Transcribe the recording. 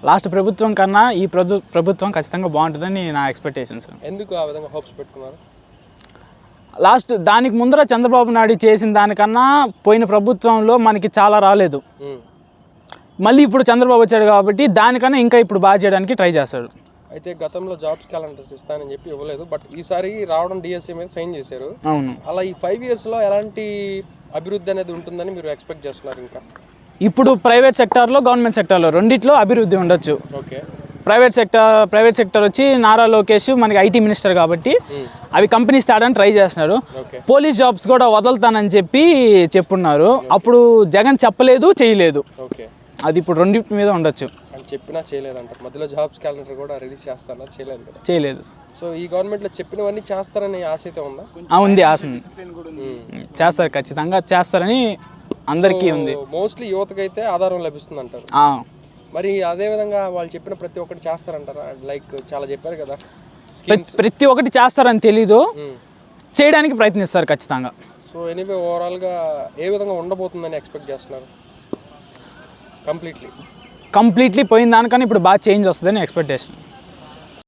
Last ప్రభుత్వం కన్నా ఈ ప్రభుత్వం ఖచ్చితంగా బాగుంటుందని నా ఎక్స్పెక్టేషన్స్. ఎందుకు ఆ విధంగా హోప్స్ పెట్టుకున్నారు? లాస్ట్ దానికి ముందర చంద్రబాబు నాయుడు చేసిన దానికన్నా పోయిన ప్రభుత్వంలో మనకి చాలా రాలేదు. మళ్ళీ ఇప్పుడు చంద్రబాబు వచ్చాడు కాబట్టి దానికన్నా ఇంకా ఇప్పుడు బాగా చేయడానికి ట్రై చేస్తాడు. అయితే గతంలో జాబ్స్ క్యాలెండర్స్ ఇస్తానని చెప్పి ఇవ్వలేదు, బట్ ఈసారి రావడం డిఎస్సీ మీద సైన్ చేశారు. అవును. అలా ఈ 5 yearsలో ఎలాంటి అభివృద్ధి అనేది ఉంటుందని మీరు ఎక్స్పెక్ట్ చేస్తున్నారు? ఇంకా ఇప్పుడు ప్రైవేట్ సెక్టార్లో గవర్నమెంట్ సెక్టార్లో రెండిట్లో అభివృద్ధి ఉండొచ్చు. ఓకే. ప్రైవేట్ సెక్టర్ వచ్చి నారా లోకేష్ మనకి ఐటీ మినిస్టర్ కాబట్టి అవి కంపెనీస్ తేడానికి ట్రై చేస్తున్నారు. పోలీస్ జాబ్స్ కూడా వదులుతానని చెప్పి చెప్పున్నారు. అప్పుడు జగన్ చెప్పలేదు, చేయలేదు. ఓకే. అది ఇప్పుడు రెండింటి మీద ఉండొచ్చు. చెప్పినా చేయలేదంటారు. మధ్యలో జాబ్స్ క్యాలెండర్ కూడా రిలీజ్ చేస్తారన్నారు, చేయలేదు కదా? చేయలేదు. సో ఈ గవర్నమెంట్లో చెప్పినవన్నీ చేస్తారని ఆశ అయితే ఉందా? ఉంది, ఆశ చేస్తారు, ఖచ్చితంగా చేస్తారని అందరికీ ఉంది. మోస్ట్లీ యువతకు అయితే ఆధారం లభిస్తుంది అంటారు. మరి అదే విధంగా వాళ్ళు చెప్పిన ప్రతి ఒక్కటి చేస్తారంటారా? లైక్ చాలా చెప్పారు కదా, ప్రతి ఒక్కటి చేస్తారని తెలీదు, చేయడానికి ప్రయత్నిస్తారు ఖచ్చితంగా. సో ఎనీవే ఓవరాల్గా ఏ విధంగా ఉండబోతుందని ఎక్స్పెక్ట్ చేస్తున్నారు? కంప్లీట్లీ పోయిన దానికన్నా ఇప్పుడు బాగా చేంజ్ వస్తుందని ఎక్స్పెక్టేషన్.